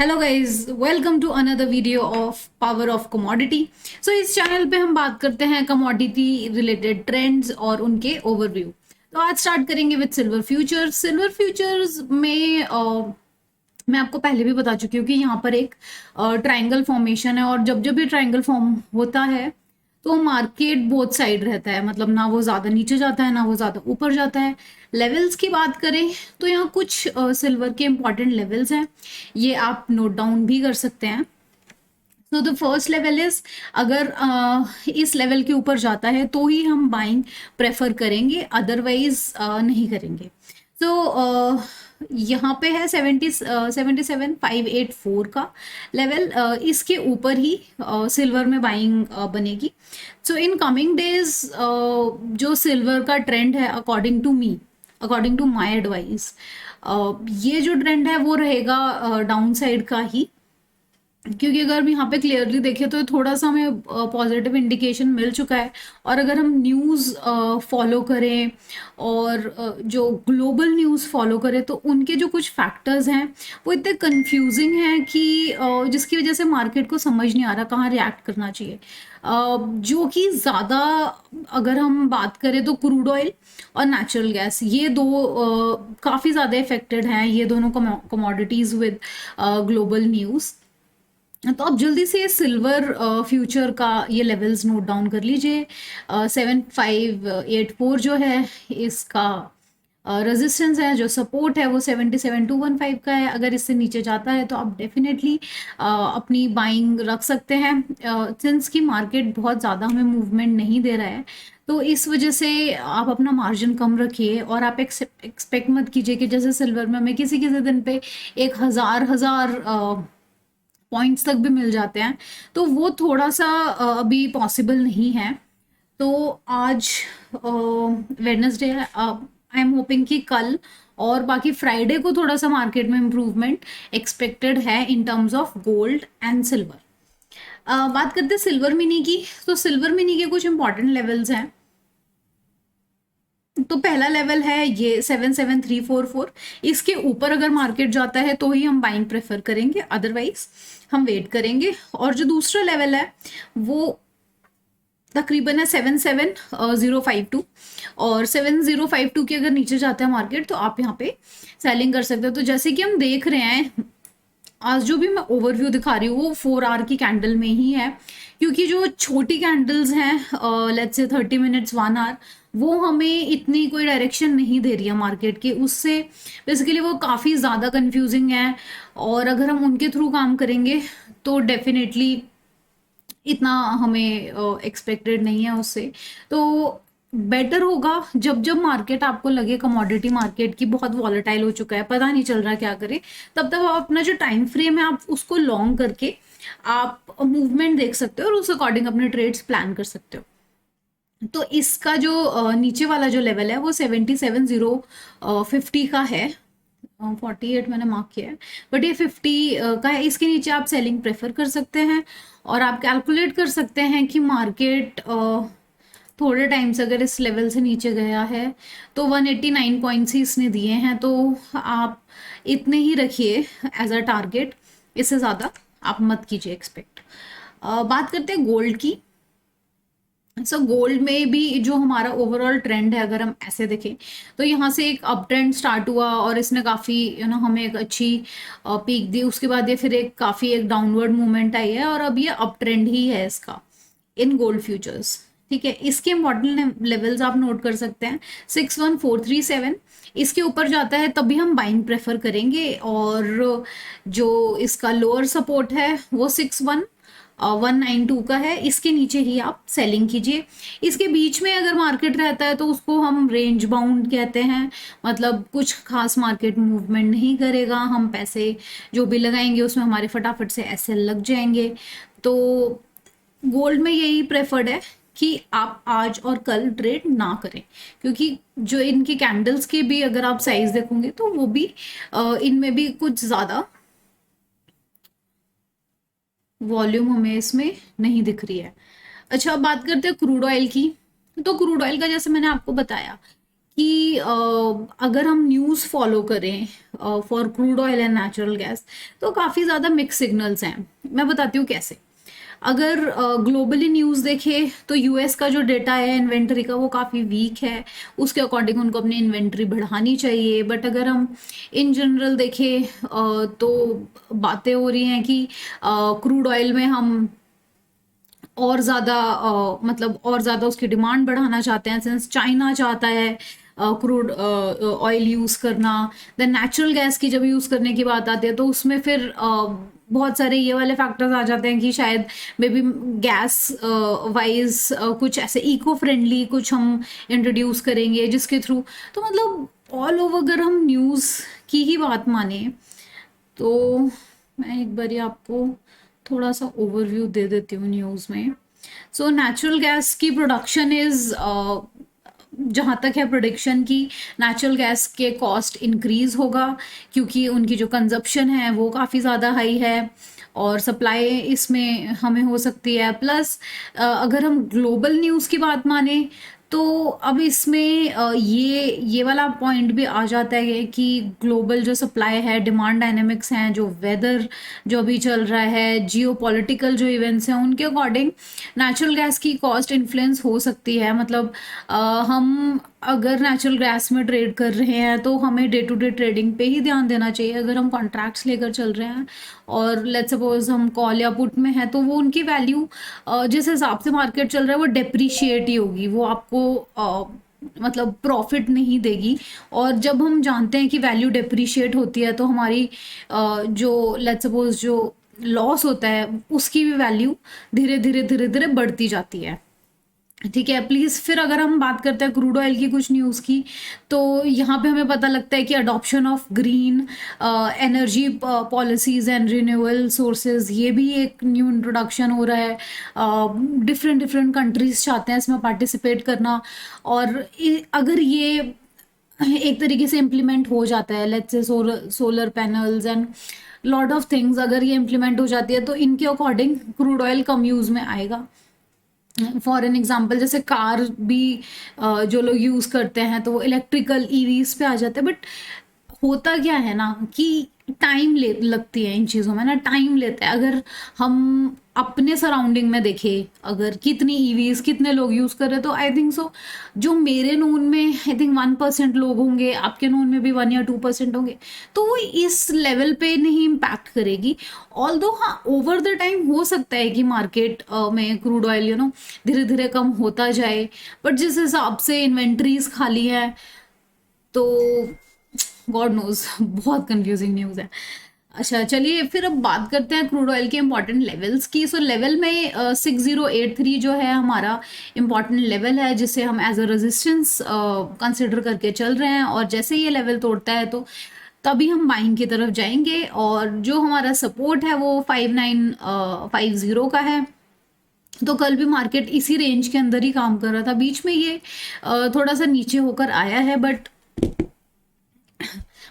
Hello guys, welcome to another video of power of commodity. So इस channel पे हम बात करते हैं कमोडिटी रिलेटेड ट्रेंड्स और उनके ओवरव्यू। तो आज स्टार्ट करेंगे with silver futures. Silver futures में मैं आपको पहले भी बता चुकी हूँ कि यहाँ पर एक ट्रायंगल फॉर्मेशन है, और जब जब भी ट्रायंगल फॉर्म होता है तो मार्केट बोथ साइड रहता है, मतलब ना वो ज़्यादा नीचे जाता है ना वो ज़्यादा ऊपर जाता है। लेवल्स की बात करें तो यहाँ कुछ सिल्वर के इंपॉर्टेंट लेवल्स हैं, ये आप नोट डाउन भी कर सकते हैं। तो द फर्स्ट लेवल इज, अगर इस लेवल के ऊपर जाता है तो ही हम बाइंग प्रेफर करेंगे, अदरवाइज नहीं करेंगे। तो यहाँ पे है 77,584 का लेवल, इसके ऊपर ही सिल्वर में बाइंग बनेगी। सो इन कमिंग डेज जो सिल्वर का ट्रेंड है, अकॉर्डिंग टू माई एडवाइस, ये जो ट्रेंड है वो रहेगा डाउन साइड का ही, क्योंकि अगर हम यहाँ पे क्लियरली देखें तो थोड़ा सा हमें पॉजिटिव इंडिकेशन मिल चुका है। और अगर हम न्यूज़ फॉलो करें और जो ग्लोबल न्यूज़ फॉलो करें तो उनके जो कुछ फैक्टर्स हैं वो इतने कंफ्यूजिंग हैं कि जिसकी वजह से मार्केट को समझ नहीं आ रहा कहाँ रिएक्ट करना चाहिए। जो कि ज़्यादा अगर हम बात करें तो क्रूड ऑयल और नेचुरल गैस, ये दो काफ़ी ज़्यादा इफेक्टेड हैं, ये दोनों कमोडिटीज़ विद ग्लोबल न्यूज़। तो आप जल्दी से सिल्वर फ्यूचर का ये लेवल्स नोट डाउन कर लीजिए। 7584 जो है इसका रेजिस्टेंस है, जो सपोर्ट है वो 77,215 का है। अगर इससे नीचे जाता है तो आप डेफिनेटली अपनी बाइंग रख सकते हैं, सिंस की मार्केट बहुत ज़्यादा हमें मूवमेंट नहीं दे रहा है। तो इस वजह से आप अपना मार्जिन कम रखिए, और आप एक्सपेक्ट मत कीजिए कि जैसे सिल्वर में हमें किसी किसी दिन पे 1,000 पॉइंट्स तक भी मिल जाते हैं, तो वो थोड़ा सा अभी पॉसिबल नहीं है। तो आज वेडनेसडे है, आई एम होपिंग कि कल और बाकी फ्राइडे को थोड़ा सा मार्केट में इम्प्रूवमेंट एक्सपेक्टेड है in terms of gold and silver. बात करते हैं सिल्वर मिनी की। तो सिल्वर मिनी के कुछ इंपॉर्टेंट लेवल्स हैं। तो पहला लेवल है ये 77,344, इसके ऊपर अगर मार्केट जाता है तो ही हम बाइंग प्रेफर करेंगे, अदरवाइज हम वेट करेंगे। और जो दूसरा लेवल है वो तकरीबन है 77,052, और 7052 के अगर नीचे जाता है मार्केट तो आप यहाँ पे सेलिंग कर सकते हो। तो जैसे कि हम देख रहे हैं, आज जो भी मैं ओवरव्यू दिखा रही हूँ वो 4 आवर की कैंडल में ही है, क्योंकि जो छोटी कैंडल्स हैं लेट्स से 30 मिनट्स 1 आवर, वो हमें इतनी कोई डायरेक्शन नहीं दे रही है मार्केट के, उससे बेसिकली वो काफ़ी ज़्यादा कंफ्यूजिंग है। और अगर हम उनके थ्रू काम करेंगे तो डेफिनेटली इतना हमें एक्सपेक्टेड नहीं है उससे। तो बेटर होगा जब जब मार्केट आपको लगे कमोडिटी मार्केट की बहुत वॉलेटाइल हो चुका है, पता नहीं चल रहा क्या करे, तब तक आप अपना जो टाइम फ्रेम है आप उसको लॉन्ग करके आप मूवमेंट देख सकते हो और उस अकॉर्डिंग अपने ट्रेड्स प्लान कर सकते हो। तो इसका जो नीचे वाला जो लेवल है वो 77,050 का है। 48 मैंने मार्क किया है, बट ये 50 का है। इसके नीचे आप सेलिंग प्रेफर कर सकते हैं, और आप कैलकुलेट कर सकते हैं कि मार्केट थोड़े टाइम से अगर इस लेवल से नीचे गया है तो 189 पॉइंट्स ही इसने दिए हैं, तो आप इतने ही रखिए एज अ टारगेट, इससे ज़्यादा आप मत कीजिए एक्सपेक्ट। बात करते हैं गोल्ड की। सो गोल्ड में भी जो हमारा ओवरऑल ट्रेंड है, अगर हम ऐसे देखें तो यहाँ से एक अप ट्रेंड स्टार्ट हुआ और इसने काफ़ी हमें एक अच्छी पीक दी, उसके बाद ये फिर एक काफ़ी एक डाउनवर्ड मूवमेंट आई है, और अब ये अप ट्रेंड ही है इसका इन गोल्ड फ्यूचर्स। ठीक है, इसके इंपॉर्टेंट लेवल्स आप नोट कर सकते हैं। 61,437, इसके ऊपर जाता है तभी हम बाइंग प्रेफर करेंगे, और जो इसका लोअर सपोर्ट है वो 61,192 का है, इसके नीचे ही आप सेलिंग कीजिए। इसके बीच में अगर मार्केट रहता है तो उसको हम रेंज बाउंड कहते हैं, मतलब कुछ खास मार्केट मूवमेंट नहीं करेगा, हम पैसे जो भी लगाएंगे उसमें हमारे फटाफट से एसएल लग जाएंगे। तो गोल्ड में यही प्रेफर्ड है कि आप आज और कल ट्रेड ना करें, क्योंकि जो इनकी कैंडल्स के भी अगर आप साइज देखोगे तो वो भी इनमें भी कुछ ज़्यादा वॉल्यूम हमें इसमें नहीं दिख रही है। अच्छा, अब बात करते हैं क्रूड ऑयल की। तो क्रूड ऑयल का जैसे मैंने आपको बताया कि अगर हम न्यूज़ फॉलो करें for crude oil and natural gas, तो काफ़ी ज़्यादा मिक्स सिग्नल्स हैं। मैं बताती हूँ कैसे। अगर ग्लोबली न्यूज़ देखें तो यूएस का जो डेटा है इन्वेंट्री का वो काफ़ी वीक है, उसके अकॉर्डिंग उनको अपनी इन्वेंट्री बढ़ानी चाहिए। बट अगर हम इन जनरल देखें तो बातें हो रही हैं कि क्रूड ऑयल में हम और ज़्यादा मतलब और ज़्यादा उसकी डिमांड बढ़ाना चाहते हैं, सिंस चाइना चाहता है क्रूड ऑयल यूज़ करना। देन नेचुरल गैस की जब यूज़ करने की बात आती है तो उसमें फिर बहुत सारे ये वाले फैक्टर्स आ जाते हैं कि शायद मे बी गैस वाइज कुछ ऐसे इको फ्रेंडली कुछ हम इंट्रोड्यूस करेंगे जिसके थ्रू, तो मतलब ऑल ओवर अगर हम न्यूज़ की ही बात माने तो मैं एक बार आपको थोड़ा सा ओवरव्यू दे देती हूँ न्यूज़ में। सो नेचुरल गैस की प्रोडक्शन इज़, जहाँ तक है प्रोडिक्शन की, नेचुरल गैस के कॉस्ट इंक्रीज होगा क्योंकि उनकी जो कंजप्शन है वो काफ़ी ज़्यादा हाई है और सप्लाई इसमें हमें हो सकती है। प्लस अगर हम ग्लोबल न्यूज़ की बात माने तो अब इसमें ये वाला पॉइंट भी आ जाता है कि ग्लोबल जो सप्लाई है, डिमांड डायनेमिक्स हैं, जो वेदर जो अभी चल रहा है, जियो पॉलिटिकल जो इवेंट्स हैं, उनके अकॉर्डिंग नेचुरल गैस की कॉस्ट इन्फ्लुएंस हो सकती है। मतलब हम अगर नेचुरल गैस में ट्रेड कर रहे हैं तो हमें डे टू डे ट्रेडिंग पे ही ध्यान देना चाहिए। अगर हम कॉन्ट्रैक्ट्स लेकर चल रहे हैं और लेट्स सपोज हम कॉल या पुट में हैं तो वो उनकी वैल्यू जिस हिसाब से मार्केट चल रहा है वो डेप्रिशिएट ही होगी, वो आपको मतलब प्रॉफिट नहीं देगी। और जब हम जानते हैं कि वैल्यू डेप्रिशिएट होती है तो हमारी जो लेट्स सपोज जो लॉस होता है उसकी भी वैल्यू धीरे धीरे बढ़ती जाती है। ठीक है, प्लीज़ फिर अगर हम बात करते हैं क्रूड ऑयल की कुछ न्यूज़ की, तो यहाँ पे हमें पता लगता है कि adoption of green energy policies and renewable sources, ये भी एक न्यू इंट्रोडक्शन हो रहा है। डिफरेंट डिफरेंट कंट्रीज चाहते हैं इसमें पार्टिसिपेट करना। और अगर ये एक तरीके से इम्प्लीमेंट हो जाता है, let's say solar panels and lot of things, अगर ये इम्प्लीमेंट हो जाती है तो इनके अकॉर्डिंग क्रूड ऑयल कम यूज़ में आएगा। फॉर एन एग्जाम्पल जैसे कार भी जो लोग यूज़ करते हैं तो वो इलेक्ट्रिकल ईवीज पे आ जाते हैं। बट होता क्या है ना कि टाइम ले लगती है इन चीज़ों में ना, टाइम लेता है। अगर हम अपने सराउंडिंग में देखें अगर कितनी ईवीज कितने लोग यूज़ कर रहे हैं, तो आई थिंक सो जो मेरे नोन में आई थिंक 1% लोग होंगे, आपके नोन में भी 1 या 2% होंगे, तो वो इस लेवल पे नहीं इम्पैक्ट करेगी। ऑल्दो हाँ, ओवर द टाइम हो सकता है कि मार्केट में क्रूड ऑयल धीरे धीरे कम होता जाए, बट जिस हिसाब से इन्वेंट्रीज खाली है तो गॉड नोज बहुत कंफ्यूजिंग न्यूज़ है। अच्छा चलिए फिर अब बात करते हैं क्रूड ऑयल के इम्पॉर्टेंट लेवल्स की। सो लेवल में 6083 जो है हमारा इम्पॉर्टेंट लेवल है जिसे हम एज अ रेजिस्टेंस कंसिडर करके चल रहे हैं, और जैसे ये लेवल तोड़ता है तो तभी हम बाइंग की तरफ जाएंगे। और जो हमारा सपोर्ट है वो 5950 का है। तो कल भी मार्केट इसी रेंज के अंदर ही काम कर रहा था, बीच में ये थोड़ा सा नीचे होकर आया है,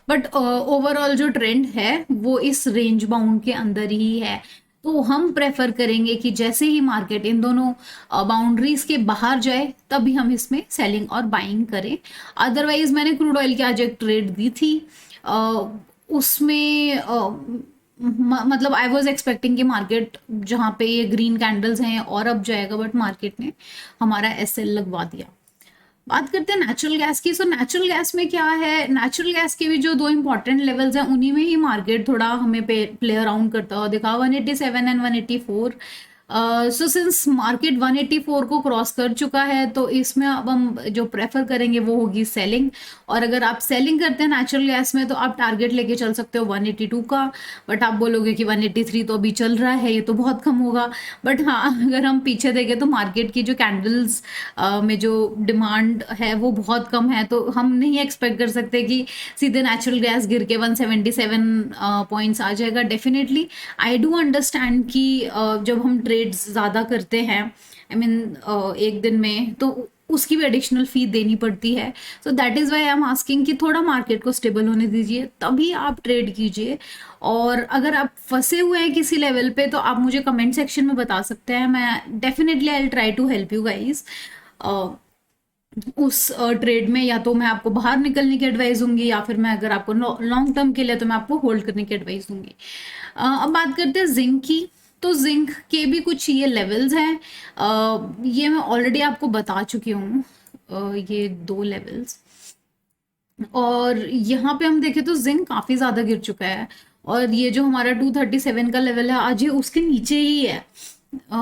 बट ओवरऑल जो ट्रेंड है वो इस रेंज बाउंड के अंदर ही है। तो हम प्रेफर करेंगे कि जैसे ही मार्केट इन दोनों बाउंड्रीज के बाहर जाए तभी हम इसमें सेलिंग और बाइंग करें। अदरवाइज मैंने क्रूड ऑयल की आज एक ट्रेड दी थी, उसमें मतलब आई वॉज एक्सपेक्टिंग कि मार्केट जहाँ पे ये ग्रीन कैंडल्स हैं और अब जाएगा, बट मार्केट ने हमारा एसएल लगवा दिया। बात करते हैं नेचुरल गैस की। सो नेचुरल गैस में क्या है, नेचुरल गैस के भी जो दो इंपॉर्टेंट लेवल्स हैं उन्हीं में ही मार्केट थोड़ा हमें प्ले अराउंड करता हुआ दिखा, 187 एंड 184। सो सिंस मार्केट 184 को क्रॉस कर चुका है तो इसमें अब हम जो प्रेफर करेंगे वो होगी सेलिंग। और अगर आप सेलिंग करते हैं नेचुरल गैस में तो आप टारगेट लेके चल सकते हो 182 का। बट आप बोलोगे कि 183 तो अभी चल रहा है, ये तो बहुत कम होगा। बट हाँ, अगर हम पीछे देखें तो मार्केट की जो कैंडल्स में जो डिमांड है वो बहुत कम है, तो हम नहीं एक्सपेक्ट कर सकते कि सीधे नेचुरल गैस गिर के 177 पॉइंट्स आ जाएगा। डेफिनेटली आई डू अंडरस्टैंड कि जब हम ट्रेड्स ज़्यादा करते हैं, आई मीन एक दिन में, तो उसकी भी एडिशनल फी देनी पड़ती है। So that is why I am asking कि थोड़ा मार्केट को स्टेबल होने दीजिए तभी आप ट्रेड कीजिए। और अगर आप फंसे हुए हैं किसी लेवल पे तो आप मुझे कमेंट सेक्शन में बता सकते हैं, मैं definitely I will try to help you guys. उस ट्रेड में या तो मैं आपको बाहर निकलने की एडवाइस दूंगी, या फिर मैं अगर आपको लॉन्ग टर्म के लिए तो मैं आपको होल्ड करने की एडवाइस दूंगी। अब बात करते हैं जिंक की। तो जिंक के भी कुछ ये लेवल्स हैं, ये मैं ऑलरेडी आपको बता चुकी हूँ, ये 2 लेवल्स। और यहाँ पे हम देखें तो जिंक काफ़ी ज़्यादा गिर चुका है, और ये जो हमारा 237 का लेवल है आज ये उसके नीचे ही है। अ,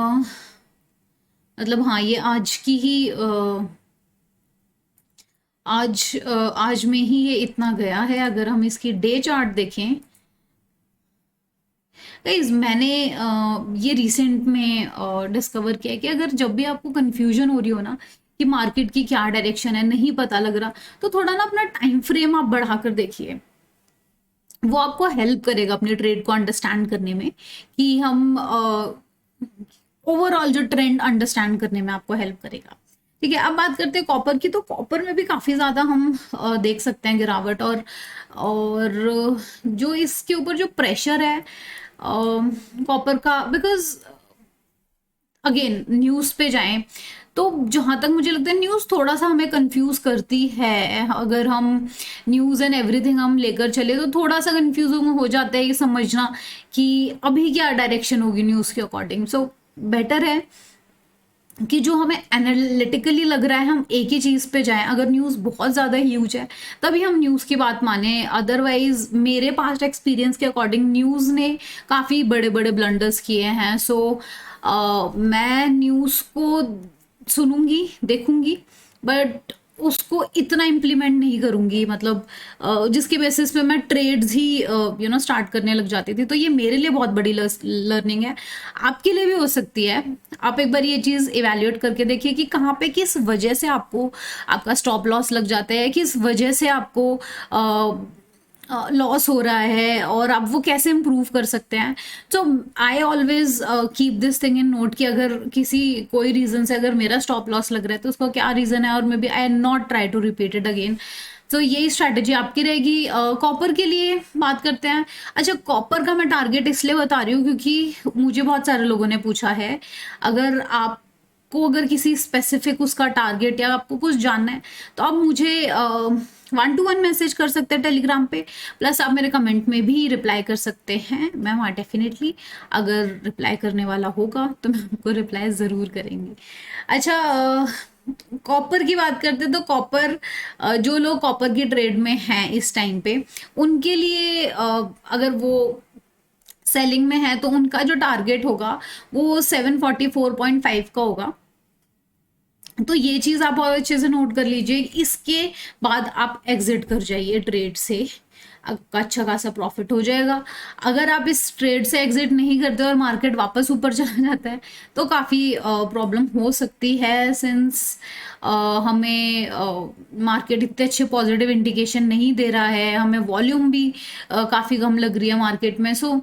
मतलब हाँ, ये आज की ही आज में ही ये इतना गया है। अगर हम इसकी डे चार्ट देखें गाइज, मैंने ये रिसेंट में डिस्कवर किया है कि अगर जब भी आपको कंफ्यूजन हो रही हो ना कि मार्केट की क्या डायरेक्शन है, नहीं पता लग रहा, तो थोड़ा ना अपना टाइम फ्रेम आप बढ़ाकर देखिए। वो आपको हेल्प करेगा अपने ट्रेड को अंडरस्टैंड करने में, कि हम ओवरऑल जो ट्रेंड अंडरस्टैंड करने में आपको हेल्प करेगा। ठीक है, अब बात करते हैं कॉपर की। तो कॉपर में भी काफ़ी ज़्यादा हम देख सकते हैं गिरावट, और जो इसके ऊपर जो प्रेशर है कॉपर का, बिकॉज अगेन न्यूज़ पे जाएं तो जहाँ तक मुझे लगता है न्यूज़ थोड़ा सा हमें कंफ्यूज करती है। अगर हम न्यूज़ एंड एवरीथिंग हम लेकर चले तो थोड़ा सा कंफ्यूज हो जाता है ये समझना कि अभी क्या डायरेक्शन होगी न्यूज़ के अकॉर्डिंग। सो बेटर है कि जो हमें एनालिटिकली लग रहा है हम एक ही चीज़ पे जाएं। अगर न्यूज़ बहुत ज़्यादा ह्यूज है तभी हम न्यूज़ की बात माने, अदरवाइज मेरे पास्ट एक्सपीरियंस के अकॉर्डिंग न्यूज़ ने काफ़ी बड़े बड़े ब्लंडर्स किए हैं। सो मैं न्यूज़ को सुनूंगी, देखूंगी, बट उसको इतना इम्प्लीमेंट नहीं करूंगी, मतलब जिसके बेसिस पे मैं ट्रेड्स ही स्टार्ट करने लग जाती थी। तो ये मेरे लिए बहुत बड़ी लर्निंग है, आपके लिए भी हो सकती है। आप एक बार ये चीज़ इवेल्युएट करके देखिए कि कहाँ पे किस वजह से आपको आपका स्टॉप लॉस लग जाता है, किस वजह से आपको लॉस हो रहा है, और आप वो कैसे इम्प्रूव कर सकते हैं। तो I always keep this thing in note कि अगर किसी कोई रीज़न से अगर मेरा स्टॉप लॉस लग रहा है तो उसका क्या रीज़न है, और may be I not try to repeat it again. तो यही स्ट्रैटेजी आपकी रहेगी। कॉपर के लिए बात करते हैं। अच्छा, कॉपर का मैं टारगेट इसलिए बता रही हूँ क्योंकि मुझे बहुत सारे लोगों ने पूछा है, अगर आपको अगर किसी स्पेसिफिक उसका टारगेट या आपको कुछ जानना है तो आप मुझे 1-to-1 मैसेज कर सकते हैं टेलीग्राम पे, प्लस आप मेरे कमेंट में भी रिप्लाई कर सकते हैं। मैं वहाँ डेफिनेटली अगर रिप्लाई करने वाला होगा तो मैं आपको रिप्लाई ज़रूर करेंगी। अच्छा, कॉपर की बात करते हैं तो कॉपर, जो लोग कॉपर की ट्रेड में हैं इस टाइम पे, उनके लिए अगर वो सेलिंग में है तो उनका जो टारगेट होगा वो 744.5 का होगा। तो ये चीज़ आप और अच्छे से नोट कर लीजिए। इसके बाद आप एग्जिट कर जाइए ट्रेड से, आपका अच्छा खासा प्रॉफिट हो जाएगा। अगर आप इस ट्रेड से एग्जिट नहीं करते और मार्केट वापस ऊपर चला जाता है तो काफ़ी प्रॉब्लम हो सकती है, सिंस हमें मार्केट इतने अच्छे पॉजिटिव इंडिकेशन नहीं दे रहा है, हमें वॉल्यूम भी काफ़ी कम लग रही है मार्केट में। सो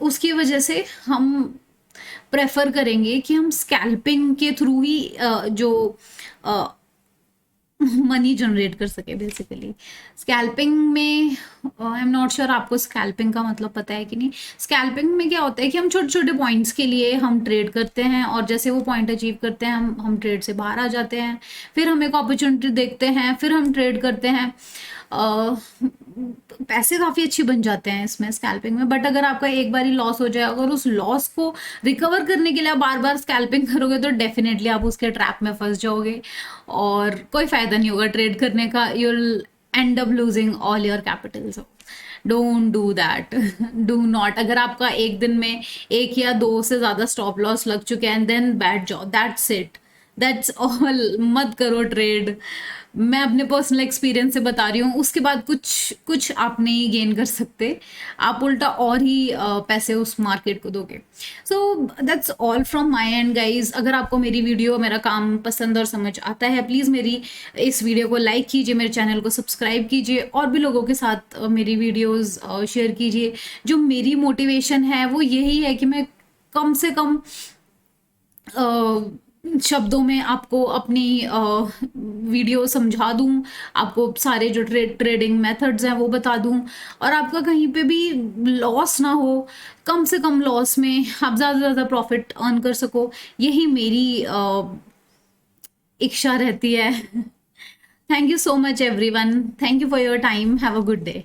उसकी वजह से हम प्रेफर करेंगे कि हम स्कैल्पिंग के थ्रू ही जो मनी जनरेट कर सके बेसिकली। स्कैल्पिंग में आई एम नॉट श्योर आपको स्कैल्पिंग का मतलब पता है कि नहीं। स्कैल्पिंग में क्या होता है कि हम छोटे छोटे पॉइंट्स के लिए हम ट्रेड करते हैं, और जैसे वो पॉइंट अचीव करते हैं हम ट्रेड से बाहर आ जाते हैं, फिर हम एक अपॉर्चुनिटी देखते हैं, फिर हम ट्रेड करते हैं। पैसे काफ़ी अच्छी बन जाते हैं इसमें स्कैल्पिंग में। बट अगर आपका एक बार ही लॉस हो जाए, अगर उस लॉस को रिकवर करने के लिए आप बार बार स्कैल्पिंग करोगे तो डेफिनेटली आप उसके ट्रैप में फंस जाओगे और कोई फायदा नहीं होगा ट्रेड करने का। You'll and up losing all your capital. So don't do that, do not. अगर आपका एक दिन में 1 या 2 से ज़्यादा स्टॉप लॉस लग चुके हैं, देन बैठ जाओ, दैट्स इट, दैट्स ऑल। मत करो ट्रेड। मैं अपने पर्सनल एक्सपीरियंस से बता रही हूँ, उसके बाद कुछ आप नहीं गेन कर सकते, आप उल्टा और ही पैसे उस मार्केट को दोगे। So that's all from my and guys. अगर आपको मेरी वीडियो, मेरा काम पसंद और समझ आता है, प्लीज़ मेरी इस वीडियो को लाइक कीजिए, मेरे चैनल को सब्सक्राइब कीजिए, और भी लोगों के साथ मेरी वीडियोज़ शेयर कीजिए। जो मेरी मोटिवेशन है वो यही है कि मैं कम से कम शब्दों में आपको अपनी वीडियो समझा दूं, आपको सारे जो ट्रेडिंग मेथड्स हैं वो बता दूं, और आपका कहीं पे भी लॉस ना हो, कम से कम लॉस में आप ज़्यादा से ज़्यादा प्रॉफिट अर्न कर सको। यही मेरी इच्छा रहती है। Thank you so much everyone, thank you for your time, have a good day.